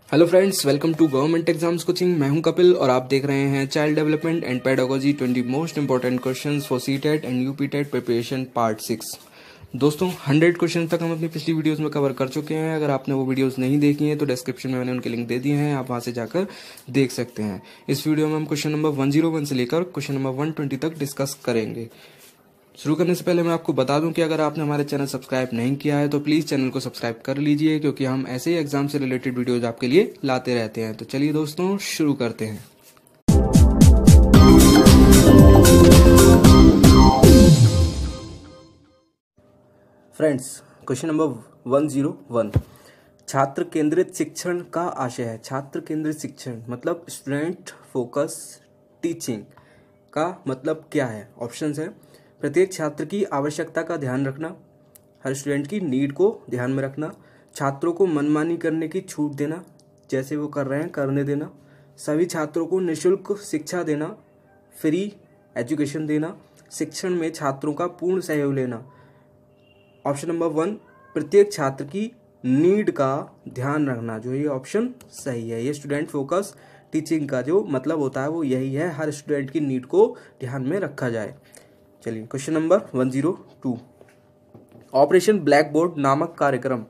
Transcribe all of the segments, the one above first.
Hello friends, welcome to government exams coaching. मैं हूं कपिल और आप देख रहे हैं child development and pedagogy 20 most important questions for CTET and UPTET preparation part 6। दोस्तों 100 क्वेश्चन तक हम अपनी पिछली वीडियोस में कवर कर चुके हैं। अगर आपने वो वीडियोस नहीं देखी हैं तो डिस्क्रिप्शन में मैंने उनके लिंक दे दिए हैं, आप वहां से जाकर देख सकते हैं। इस वीडियो में हम क्वेश्चन नंबर 101 से लेकर क्वेश्चन नंबर 120 तक डिस्कस करेंगे। शुरू करने से पहले मैं आपको बता दूं कि अगर आपने हमारे चैनल सब्सक्राइब नहीं किया है तो प्लीज़ चैनल को सब्सक्राइब कर लीजिए, क्योंकि हम ऐसे ही एग्जाम से रिलेटेड वीडियोज आपके लिए लाते रहते हैं। तो चलिए दोस्तों शुरू करते हैं। फ्रेंड्स, क्वेश्चन नंबर 101, छात्र केंद्रित शिक्षण का आशय है। छात्र केंद्रित शिक्षण मतलब स्टूडेंट फोकस टीचिंग का मतलब क्या है? ऑप्शंस है, प्रत्येक छात्र की आवश्यकता का ध्यान रखना, हर स्टूडेंट की नीड को ध्यान में रखना, छात्रों को मनमानी करने की छूट देना, जैसे वो कर रहे हैं करने देना, सभी छात्रों को निःशुल्क शिक्षा देना, फ्री एजुकेशन देना, शिक्षण में छात्रों का पूर्ण सहयोग लेना। ऑप्शन नंबर 1, प्रत्येक छात्र की नीड का ध्यान रखना, जो ये ऑप्शन सही है। ये स्टूडेंट फोकस टीचिंग का जो मतलब होता है वो यही है, हर स्टूडेंट की नीड को ध्यान में रखा जाए। चलिए question number 102, operation black board नामक कार्यक्रम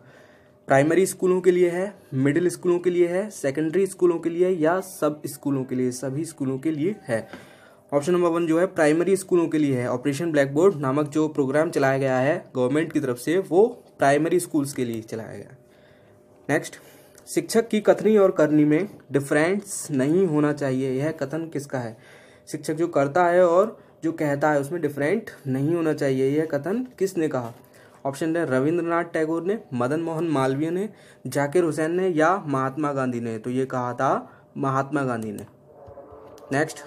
प्राइमरी स्कूलों के लिए है, मिडिल स्कूलों के लिए है, सेकेंडरी स्कूलों के लिए या सब स्कूलों के लिए? सभी स्कूलों के लिए है। ऑप्शन नंबर 1 जो है प्राइमरी स्कूलों के लिए है। ऑपरेशन ब्लैक बोर्ड नामक जो प्रोग्राम चलाया गया है गवर्नमेंट की तरफ से, वो प्राइमरी स्कूल्स के लिए चलाया गया है। नेक्स्ट, शिक्षक की कथनी और करनी में डिफरेंस नहीं होना चाहिए, यह कथन किसका है? शिक्षक जो करता है और जो कहता है उसमें डिफरेंट नहीं होना चाहिए, यह कथन किसने कहा? ऑप्शन है, रविंद्रनाथ टैगोर ने, मदन मोहन मालवीय ने, जाकिर हुसैन ने या महात्मा गांधी ने? तो ये कहा था महात्मा गांधी ने। नेक्स्ट,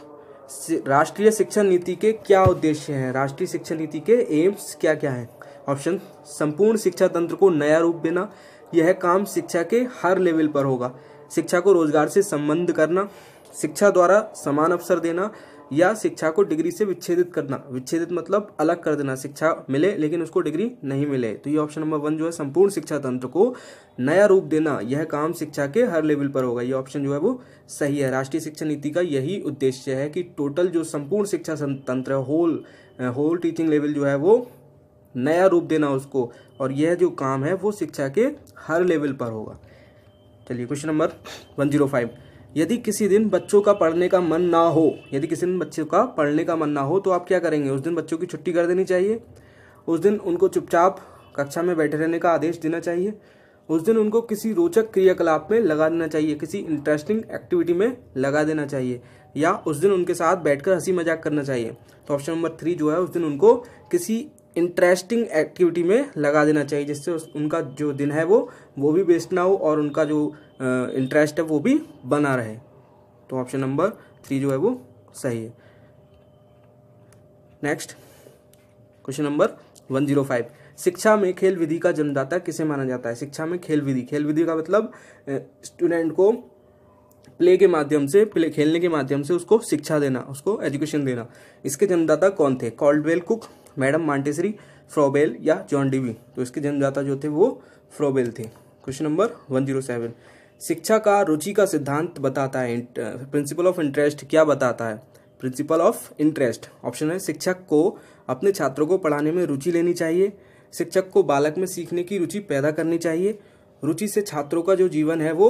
राष्ट्रीय शिक्षा नीति के क्या उद्देश्य हैं? राष्ट्रीय शिक्षा नीति के एम्स क्या क्या हैं? ऑप्शन, संपूर्ण शिक्षा तंत्र को नया रूप देना, यह काम शिक्षा के हर लेवल पर होगा, शिक्षा को रोजगार से संबंध करना, शिक्षा द्वारा समान अवसर देना या शिक्षा को डिग्री से विच्छेदित करना। विच्छेदित मतलब अलग कर देना, शिक्षा मिले लेकिन उसको डिग्री नहीं मिले। तो ये ऑप्शन नंबर 1 जो है संपूर्ण शिक्षा तंत्र को नया रूप देना, यह काम शिक्षा के हर लेवल पर होगा। ये ऑप्शन जो है वो सही है। राष्ट्रीय शिक्षा नीति का यही उद्देश्य है कि टोटल जो संपूर्ण शिक्षा तंत्र है, होल टीचिंग लेवल जो है वो नया रूप देना उसको, और यह जो काम है वो शिक्षा के हर लेवल पर होगा। चलिए क्वेश्चन नंबर 105, यदि किसी दिन बच्चों का पढ़ने का मन ना हो, यदि किसी दिन बच्चों का पढ़ने का मन ना हो तो आप क्या करेंगे? उस दिन बच्चों की छुट्टी कर देनी चाहिए, उस दिन उनको चुपचाप कक्षा में बैठे रहने का आदेश देना चाहिए, उस दिन उनको किसी रोचक क्रियाकलाप में लगा देना चाहिए, किसी इंटरेस्टिंग एक्टिविटी में लगा देना चाहिए, या उस दिन उनके साथ बैठकर हंसी मजाक करना चाहिए। तो ऑप्शन नंबर 3 जो है, उस दिन उनको किसी इंटरेस्टिंग एक्टिविटी में लगा देना चाहिए, जिससे उनका जो दिन है वो भी वेस्ट ना हो और उनका जो इंटरेस्ट है वो भी बना रहे। तो ऑप्शन नंबर 3 जो है वो सही है। नेक्स्ट क्वेश्चन नंबर 105, शिक्षा में खेल विधि का जन्मदाता किसे माना जाता है? शिक्षा में खेल विधि का मतलब स्टूडेंट को प्ले के माध्यम से, खेलने के माध्यम से उसको शिक्षा देना, उसको एजुकेशन देना। इसके जन्मदाता कौन थे? Caldwell cook, madam Montessori, Froebel या जॉन डीवी? तो इसके जन्मदाता जो थे वो फ्रोबेल थे। क्वेश्चन नंबर 107, शिक्षा का रुचि का सिद्धांत बताता है, प्रिंसिपल ऑफ इंटरेस्ट क्या बताता है? प्रिंसिपल ऑफ इंटरेस्ट ऑप्शन है, शिक्षक को अपने छात्रों को पढ़ाने में रुचि लेनी चाहिए, शिक्षक को बालक में सीखने की रुचि पैदा करनी चाहिए, रुचि से छात्रों का जो जीवन है वो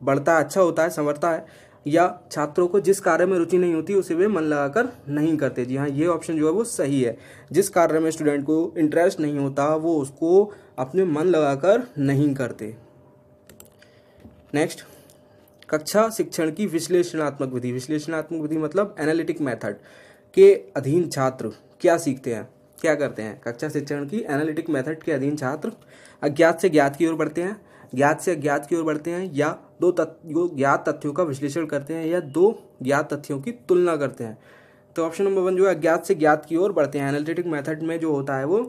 बढ़ता है, अच्छा होता है, संवरता है, या छात्रों को जिस कार्य में रुचि नहीं होती उसे वे मन लगाकर नहीं करते। जी हाँ, ये ऑप्शन जो है वो सही है। जिस कार्य में स्टूडेंट को इंटरेस्ट नहीं होता वो उसको अपने मन लगाकर नहीं करते। नेक्स्ट, कक्षा शिक्षण की विश्लेषणात्मक विधि मतलब एनालिटिक मेथड के अधीन छात्र क्या सीखते हैं, क्या करते हैं? कक्षा शिक्षण की एनालिटिक मेथड के अधीन छात्र अज्ञात से ज्ञात की ओर बढ़ते हैं, ज्ञात से अज्ञात की ओर बढ़ते हैं, या दो ज्ञात तथ्यों का विश्लेषण करते हैं, या दो ज्ञात तथ्यों की तुलना करते हैं। तो ऑप्शन नंबर 1 जो है अज्ञात से ज्ञात की ओर बढ़ते हैं। एनालिटिक मेथड में जो होता है वो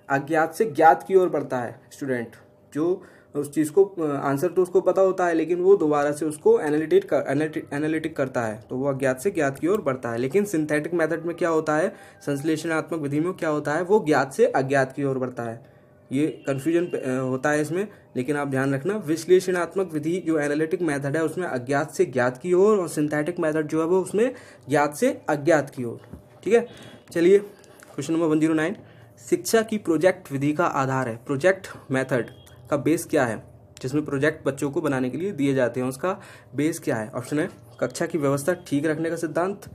अज्ञात से ज्ञात की ओर बढ़ता है स्टूडेंट, जो उस चीज़ को आंसर तो उसको पता होता है लेकिन वो दोबारा से उसको एनालिटिक करता है, तो वो अज्ञात से ज्ञात की ओर बढ़ता है। लेकिन सिंथेटिक मेथड में क्या होता है, संश्लेषणात्मक विधि में क्या होता है, वो ज्ञात से अज्ञात की ओर बढ़ता है। ये कन्फ्यूजन होता है इसमें, लेकिन आप ध्यान रखना विश्लेषणात्मक विधि जो एनालिटिक मेथड है उसमें अज्ञात से ज्ञात की ओर, और सिंथेटिक मेथड जो है वो उसमें ज्ञात से अज्ञात की ओर। ठीक है, चलिए क्वेश्चन नंबर 109, शिक्षा की प्रोजेक्ट विधि का आधार है। प्रोजेक्ट मेथड का बेस क्या है, जिसमें प्रोजेक्ट बच्चों को बनाने के लिए दिए जाते हैं, उसका बेस क्या है? ऑप्शन है कक्षा की व्यवस्था ठीक रखने का सिद्धांत,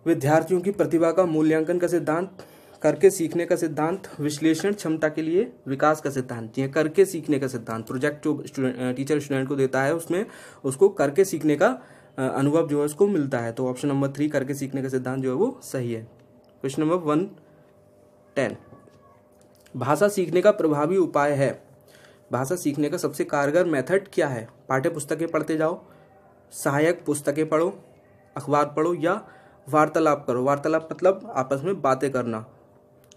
विद्यार्थियों की प्रतिभा का मूल्यांकन का सिद्धांत, करके सीखने का सिद्धांत, विश्लेषण क्षमता के लिए विकास का सिद्धांत। ये करके सीखने का सिद्धांत, प्रोजेक्ट जो टीचर स्टूडेंट को देता है उसमें उसको करके सीखने का अनुभव जो है उसको मिलता है। तो ऑप्शन नंबर 3 करके सीखने का सिद्धांत जो है वो सही है। क्वेश्चन नंबर 110, भाषा सीखने का प्रभावी उपाय है। भाषा सीखने का सबसे कारगर मेथड क्या है? पाठ्य पुस्तकें पढ़ते जाओ, सहायक पुस्तकें पढ़ो, अखबार पढ़ो, या वार्तालाप करो। वार्तालाप मतलब आपस में बातें करना।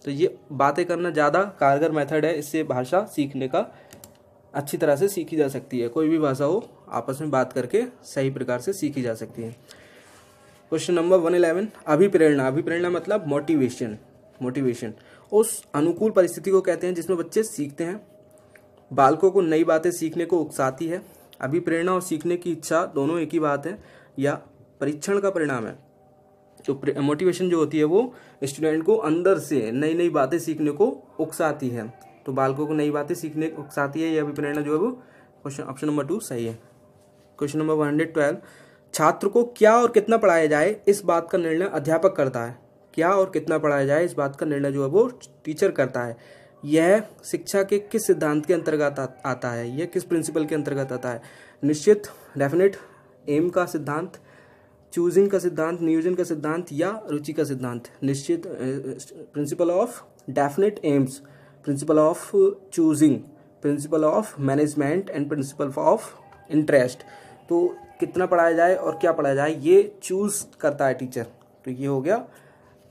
तो ये बातें करना ज़्यादा कारगर मेथड है, इससे भाषा सीखने का अच्छी तरह से सीखी जा सकती है। कोई भी भाषा हो आपस में बात करके सही प्रकार से सीखी जा सकती है। Question number 111, अभिप्रेरणा। अभिप्रेरणा मतलब मोटिवेशन। मोटिवेशन उस अनुकूल परिस्थिति को कहते हैं जिसमें बच्चे सीखते हैं, बालकों को नई बातें सीखने को उकसाती है। अभिप्रेरणा और सीखने की इच्छा दोनों एक ही बात है या परीक्षण का परिणाम है? तो मोटिवेशन जो होती है वो स्टूडेंट को अंदर से नई नई बातें सीखने को उकसाती है। तो बालकों को नई बातें सीखने को उकसाती है, यह अभिप्रेरणा जो है वो क्वेश्चन ऑप्शन नंबर 2 सही है। क्वेश्चन नंबर 112, छात्र को क्या और कितना पढ़ाया जाए इस बात का निर्णय अध्यापक करता है। क्या और कितना पढ़ाया जाए इस बात का निर्णय जो है वो टीचर करता है। यह शिक्षा के किस सिद्धांत के अंतर्गत आता है? यह किस प्रिंसिपल के अंतर्गत आता है? निश्चित डेफिनेट एम का सिद्धांत, चूजिंग का सिद्धांत, नियोजन का सिद्धांत, या रुचि का सिद्धांत। निश्चित principle of definite AIIMS, principle of choosing, principle of management and principle of interest. तो कितना पढ़ाया जाए और क्या पढ़ाया जाए ये चूज करता है टीचर। तो ये हो गया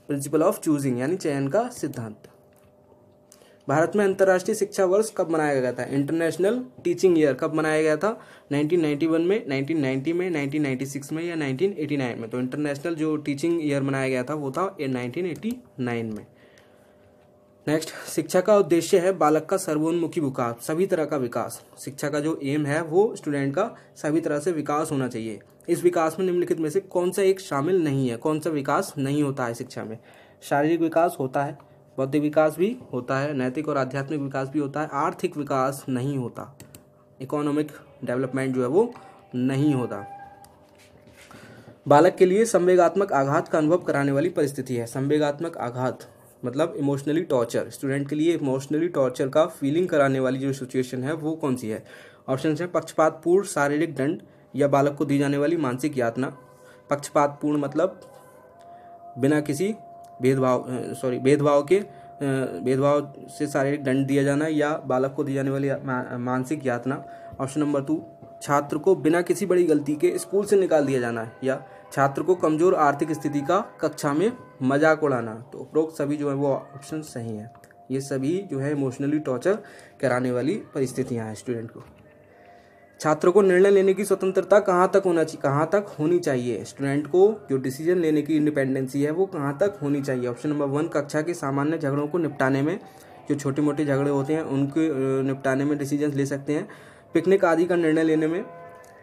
प्रिंसिपल ऑफ चूजिंग यानी चयन का सिद्धांत। भारत में अंतर्राष्ट्रीय शिक्षा वर्ष कब मनाया गया था? इंटरनेशनल टीचिंग ईयर कब मनाया गया था? 1991 में, 1990 में, 1996 में, या 1989 में? तो इंटरनेशनल जो टीचिंग ईयर मनाया गया था वो था 1989 में। नेक्स्ट, शिक्षा का उद्देश्य है बालक का सर्वोन्मुखी विकास, सभी तरह का विकास। शिक्षा का जो एम है वो स्टूडेंट का सभी तरह से विकास होना चाहिए। इस विकास में निम्नलिखित में से कौन सा एक शामिल नहीं है? कौन सा विकास नहीं होता है शिक्षा में? शारीरिक विकास होता है, बौद्धिक विकास भी होता है, नैतिक और आध्यात्मिक विकास भी होता है, आर्थिक विकास नहीं होता, इकोनॉमिक डेवलपमेंट जो है वो नहीं होता। बालक के लिए संवेगात्मक आघात का अनुभव कराने वाली परिस्थिति है। संवेगात्मक आघात मतलब इमोशनली टॉर्चर, स्टूडेंट के लिए इमोशनली टॉर्चर का फीलिंग कराने वाली जो सिचुएशन है वो कौन सी है? ऑप्शन है पक्षपातपूर्ण शारीरिक दंड या बालक को दी जाने वाली मानसिक यातना। पक्षपातपूर्ण मतलब बिना किसी भेदभाव से शारीरिक दंड दिया जाना या बालक को दी जाने वाली मानसिक यातना। ऑप्शन नंबर 2, छात्र को बिना किसी बड़ी गलती के स्कूल से निकाल दिया जाना, या छात्र को कमजोर आर्थिक स्थिति का कक्षा में मजाक उड़ाना। तो उपरोक्त सभी जो है वो ऑप्शन सही है। ये सभी जो है इमोशनली टॉर्चर कराने वाली परिस्थितियां हैं स्टूडेंट को। छात्र को निर्णय लेने की स्वतंत्रता कहाँ तक होनी चाहिए? स्टूडेंट को जो डिसीजन लेने की इंडिपेंडेंसी है वो कहाँ तक होनी चाहिए? ऑप्शन नंबर 1, कक्षा के सामान्य झगड़ों को निपटाने में, जो छोटे मोटे झगड़े होते हैं उनके निपटाने में डिसीजन ले सकते हैं। पिकनिक आदि का निर्णय लेने में,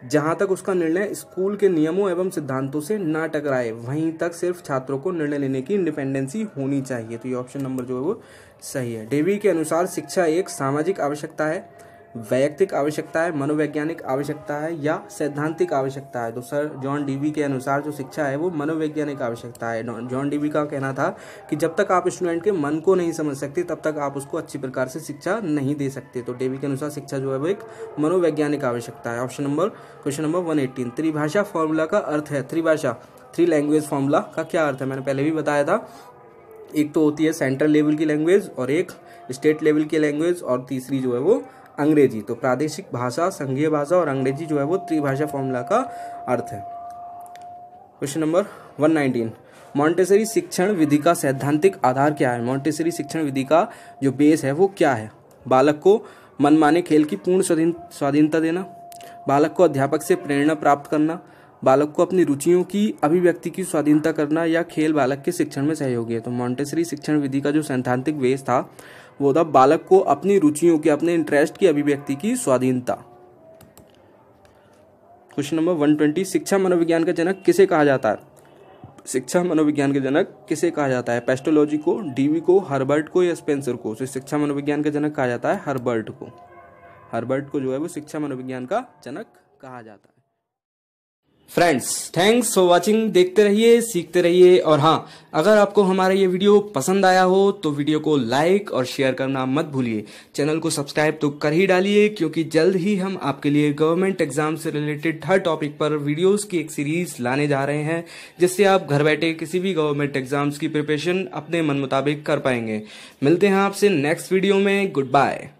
जहाँ तक उसका निर्णय स्कूल के नियमों एवं सिद्धांतों से ना टकराए वहीं तक सिर्फ छात्रों को निर्णय लेने की इंडिपेंडेंसी होनी चाहिए। तो ये ऑप्शन नंबर जो है वो सही है। डेवी के अनुसार शिक्षा एक सामाजिक आवश्यकता है, वैयक्तिक आवश्यकता है, मनोवैज्ञानिक आवश्यकता है, या सैद्धांतिक आवश्यकता है? तो सर जॉन डीवी के अनुसार जो शिक्षा है वो मनोवैज्ञानिक आवश्यकता है। जॉन डीवी का कहना था कि जब तक आप स्टूडेंट के मन को नहीं समझ सकते तब तक आप उसको अच्छी प्रकार से शिक्षा नहीं दे सकते। तो डेवी के अनुसार शिक्षा जो है वो एक मनोवैज्ञानिक आवश्यकता है। क्वेश्चन नंबर 118, त्रिभाषा फॉर्मूला का अर्थ है। त्रिभाषा, 3 लैंग्वेज फॉर्मूला का क्या अर्थ है? मैंने पहले भी बताया था। एक तो होती है सेंट्रल लेवल की लैंग्वेज, और एक स्टेट लेवल की लैंग्वेज, और तीसरी जो है वो अंग्रेजी। तो प्रादेशिक भाषा, संघीय भाषा और अंग्रेजी जो है वो त्रिभाषा फॉर्मूला का अर्थ है। क्वेश्चन नंबर 119, मॉन्टेसरी शिक्षण विधि का सैद्धांतिक आधार क्या है? मॉन्टेसरी शिक्षण विधि का जो बेस है वो क्या है? बालक को मनमाने खेल की पूर्ण स्वाधीनता देना, बालक को अध्यापक से प्रेरणा प्राप्त करना, बालक को अपनी रुचियों की अभिव्यक्ति की स्वाधीनता करना, या खेल बालक के शिक्षण में सहयोगी है? तो मॉन्टेसरी शिक्षण विधि का जो सैद्धांतिक बेस था वो था बालक को अपनी रुचियों की, अपने इंटरेस्ट की अभिव्यक्ति की स्वाधीनता। क्वेश्चन नंबर 120, शिक्षा मनोविज्ञान का जनक किसे कहा जाता है? शिक्षा मनोविज्ञान के जनक किसे कहा जाता है? पेस्टोलॉजी को, डीवी को, हर्बर्ट को या स्पेंसर को? तो शिक्षा मनोविज्ञान का जनक कहा जाता है हर्बर्ट को। हर्बर्ट को जो है वो शिक्षा मनोविज्ञान का जनक कहा जाता है। Friends, thanks for watching. देखते रहिए, सीखते रहिए। और हाँ, अगर आपको हमारा ये वीडियो पसंद आया हो तो वीडियो को लाइक और शेयर करना मत भूलिए। चैनल को सब्सक्राइब तो कर ही डालिए, क्योंकि जल्द ही हम आपके लिए गवर्नमेंट एग्जाम से रिलेटेड हर टॉपिक पर वीडियोस की एक सीरीज लाने जा रहे हैं, जिससे आप घर बैठे किसी भी गवर्नमेंट एग्जाम्स की प्रिपरेशन अपने मन मुताबिक कर पाएंगे। मिलते हैं आपसे नेक्स्ट वीडियो में। Good bye.